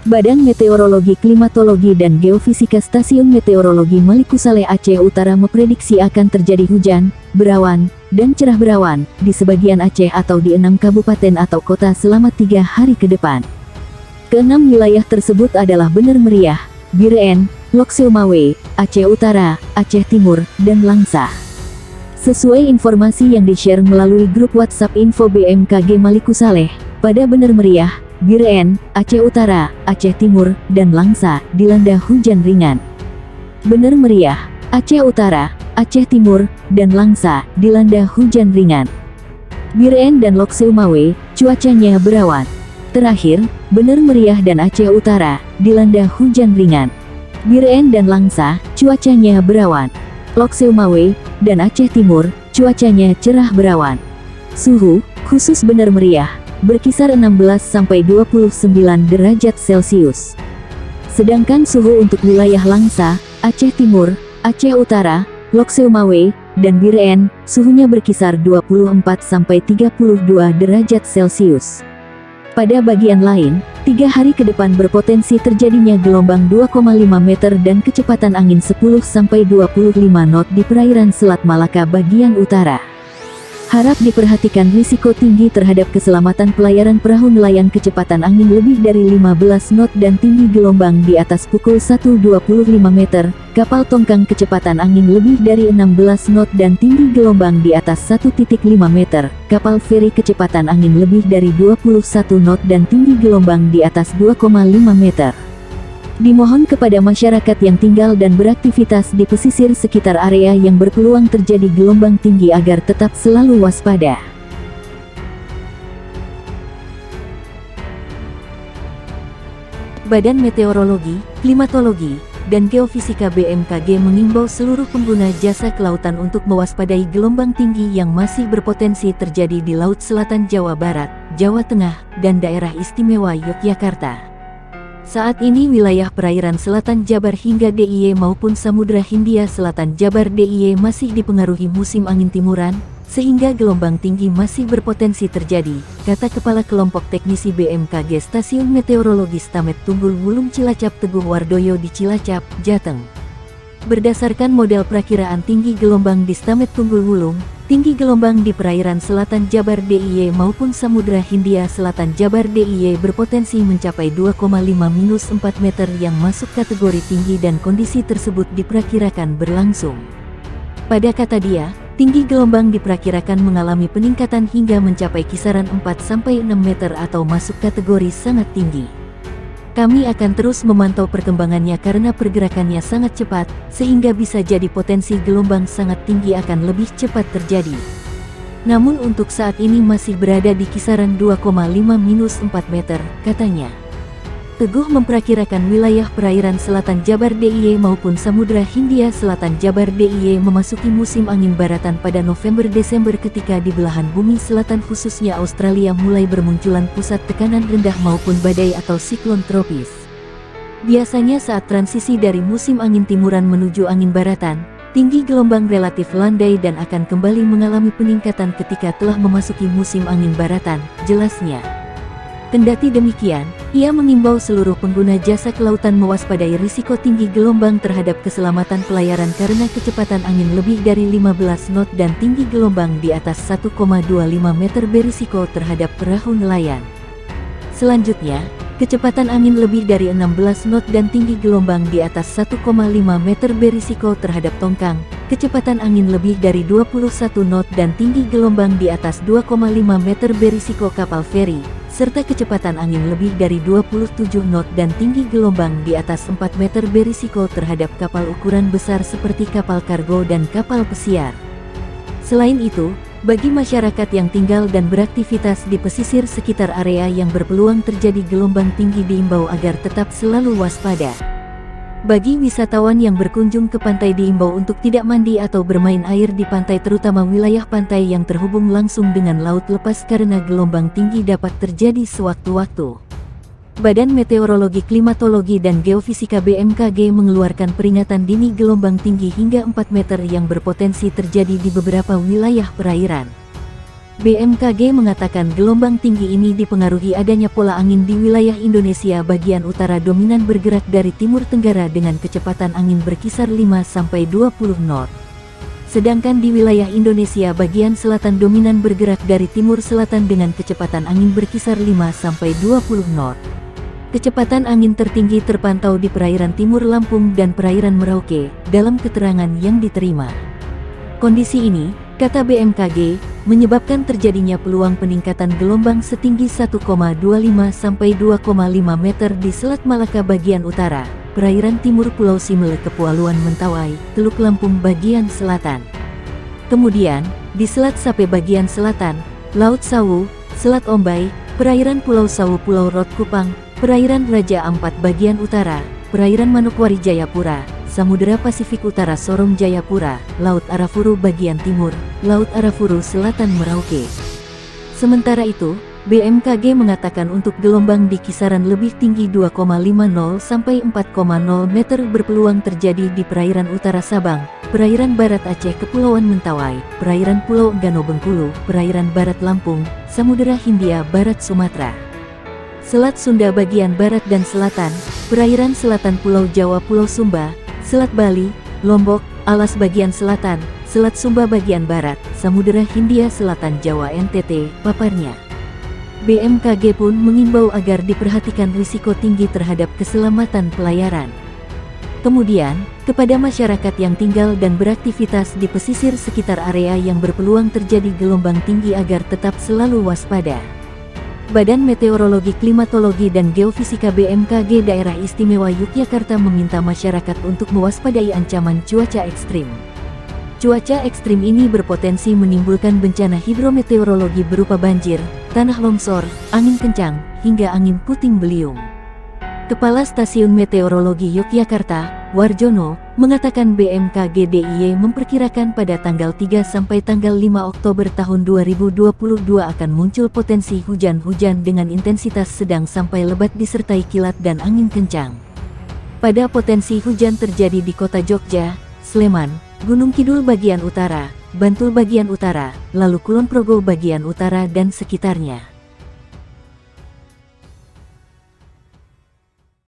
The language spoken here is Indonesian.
Badan Meteorologi, Klimatologi dan Geofisika Stasiun Meteorologi Malikusale Aceh Utara memprediksi akan terjadi hujan, berawan, dan cerah berawan di sebagian Aceh atau di 6 kabupaten atau kota selama 3 hari ke depan. Keenam wilayah tersebut adalah Bener Meriah, Biren, Lok Seumawe, Aceh Utara, Aceh Timur, dan Langsa. Sesuai informasi yang di-share melalui grup WhatsApp Info BMKG Malikusale, pada Bener Meriah, Biren, Aceh Utara, Aceh Timur, dan Langsa dilanda hujan ringan. Bener Meriah, Aceh Utara, Aceh Timur, dan Langsa dilanda hujan ringan. Biren dan Lok Seumawe, cuacanya berawan. Terakhir, Bener Meriah dan Aceh Utara dilanda hujan ringan. Biren dan Langsa, cuacanya berawan. Lok Seumawe dan Aceh Timur, cuacanya cerah berawan. Suhu khusus Bener Meriah berkisar 16-29 derajat Celcius. Sedangkan suhu untuk wilayah Langsa, Aceh Timur, Aceh Utara, Lok Seumawe, dan Biren, suhunya berkisar 24-32 derajat Celcius. Pada bagian lain, 3 hari ke depan berpotensi terjadinya gelombang 2,5 meter dan kecepatan angin 10-25 knot di perairan Selat Malaka bagian utara. Harap diperhatikan risiko tinggi terhadap keselamatan pelayaran perahu nelayan, kecepatan angin lebih dari 15 knot dan tinggi gelombang di atas pukul 1.25 meter, kapal tongkang kecepatan angin lebih dari 16 knot dan tinggi gelombang di atas 1.5 meter, kapal feri kecepatan angin lebih dari 21 knot dan tinggi gelombang di atas 2,5 meter. Dimohon kepada masyarakat yang tinggal dan beraktivitas di pesisir sekitar area yang berpeluang terjadi gelombang tinggi agar tetap selalu waspada. Badan Meteorologi, Klimatologi, dan Geofisika BMKG mengimbau seluruh pengguna jasa kelautan untuk mewaspadai gelombang tinggi yang masih berpotensi terjadi di Laut Selatan Jawa Barat, Jawa Tengah, dan daerah istimewa Yogyakarta. Saat ini wilayah perairan selatan Jabar hingga DIY maupun Samudra Hindia Selatan Jabar DIY masih dipengaruhi musim angin timuran, sehingga gelombang tinggi masih berpotensi terjadi, kata Kepala Kelompok Teknisi BMKG Stasiun Meteorologi Stamet Tunggul Wulung Cilacap Teguh Wardoyo di Cilacap, Jateng. Berdasarkan model perakiraan tinggi gelombang di Stamet Tunggul Wulung, tinggi gelombang di perairan selatan Jabar DIY maupun Samudra Hindia Selatan Jabar DIY berpotensi mencapai 2,5-4 meter yang masuk kategori tinggi dan kondisi tersebut diperkirakan berlangsung. Pada kata dia, tinggi gelombang diperkirakan mengalami peningkatan hingga mencapai kisaran 4-6 meter atau masuk kategori sangat tinggi. Kami akan terus memantau perkembangannya karena pergerakannya sangat cepat, sehingga bisa jadi potensi gelombang sangat tinggi akan lebih cepat terjadi. Namun untuk saat ini masih berada di kisaran 2,5-4 meter, katanya. Teguh memperkirakan wilayah perairan selatan Jabar DIY maupun Samudra Hindia Selatan Jabar DIY memasuki musim angin baratan pada November-Desember ketika di belahan bumi selatan khususnya Australia mulai bermunculan pusat tekanan rendah maupun badai atau siklon tropis. Biasanya saat transisi dari musim angin timuran menuju angin baratan, tinggi gelombang relatif landai dan akan kembali mengalami peningkatan ketika telah memasuki musim angin baratan, jelasnya. Kendati demikian, ia mengimbau seluruh pengguna jasa kelautan mewaspadai risiko tinggi gelombang terhadap keselamatan pelayaran karena kecepatan angin lebih dari 15 knot dan tinggi gelombang di atas 1,25 meter berisiko terhadap perahu nelayan. Selanjutnya, kecepatan angin lebih dari 16 knot dan tinggi gelombang di atas 1,5 meter berisiko terhadap tongkang, kecepatan angin lebih dari 21 knot dan tinggi gelombang di atas 2,5 meter berisiko kapal feri, serta kecepatan angin lebih dari 27 knot dan tinggi gelombang di atas 4 meter berisiko terhadap kapal ukuran besar seperti kapal kargo dan kapal pesiar. Selain itu, bagi masyarakat yang tinggal dan beraktivitas di pesisir sekitar area yang berpeluang terjadi gelombang tinggi diimbau agar tetap selalu waspada. Bagi wisatawan yang berkunjung ke pantai diimbau untuk tidak mandi atau bermain air di pantai terutama wilayah pantai yang terhubung langsung dengan laut lepas karena gelombang tinggi dapat terjadi sewaktu-waktu. Badan Meteorologi, Klimatologi dan Geofisika BMKG mengeluarkan peringatan dini gelombang tinggi hingga 4 meter yang berpotensi terjadi di beberapa wilayah perairan. BMKG mengatakan gelombang tinggi ini dipengaruhi adanya pola angin di wilayah Indonesia bagian utara dominan bergerak dari timur tenggara dengan kecepatan angin berkisar 5-20 knot. Sedangkan di wilayah Indonesia bagian selatan dominan bergerak dari timur selatan dengan kecepatan angin berkisar 5-20 knot. Kecepatan angin tertinggi terpantau di perairan timur Lampung dan perairan Merauke, dalam keterangan yang diterima. Kondisi ini, kata BMKG, menyebabkan terjadinya peluang peningkatan gelombang setinggi 1,25 sampai 2,5 meter di Selat Malaka bagian utara, perairan timur Pulau Simele Kepulauan Mentawai, Teluk Lampung bagian selatan. Kemudian, di Selat Sape bagian selatan, Laut Sawu, Selat Ombai, perairan Pulau Sawu Pulau Rot Kupang, perairan Raja Ampat bagian utara, perairan Manokwari Jayapura, Samudera Pasifik Utara Sorong Jayapura, Laut Arafuru bagian timur, Laut Arafuru Selatan Merauke. Sementara itu, BMKG mengatakan untuk gelombang di kisaran lebih tinggi 2,50 sampai 4,0 meter berpeluang terjadi di perairan utara Sabang, perairan barat Aceh Kepulauan Mentawai, perairan Pulau Enggano Bengkulu, perairan barat Lampung, Samudera Hindia Barat Sumatera, Selat Sunda bagian barat dan selatan, perairan selatan Pulau Jawa Pulau Sumba, Selat Bali, Lombok, Alas bagian selatan, Selat Sumba bagian barat, Samudera Hindia Selatan Jawa NTT, paparnya. BMKG pun mengimbau agar diperhatikan risiko tinggi terhadap keselamatan pelayaran. Kemudian, kepada masyarakat yang tinggal dan beraktivitas di pesisir sekitar area yang berpeluang terjadi gelombang tinggi agar tetap selalu waspada. Badan Meteorologi, Klimatologi dan Geofisika BMKG Daerah Istimewa Yogyakarta meminta masyarakat untuk mewaspadai ancaman cuaca ekstrim. Cuaca ekstrim ini berpotensi menimbulkan bencana hidrometeorologi berupa banjir, tanah longsor, angin kencang, hingga angin puting beliung. Kepala Stasiun Meteorologi Yogyakarta, Warjono, mengatakan BMKG DIY memperkirakan pada tanggal 3 sampai tanggal 5 Oktober tahun 2022 akan muncul potensi hujan-hujan dengan intensitas sedang sampai lebat disertai kilat dan angin kencang. Pada potensi hujan terjadi di kota Jogja, Sleman, Gunung Kidul bagian utara, Bantul bagian utara, lalu Kulon Progo bagian utara dan sekitarnya.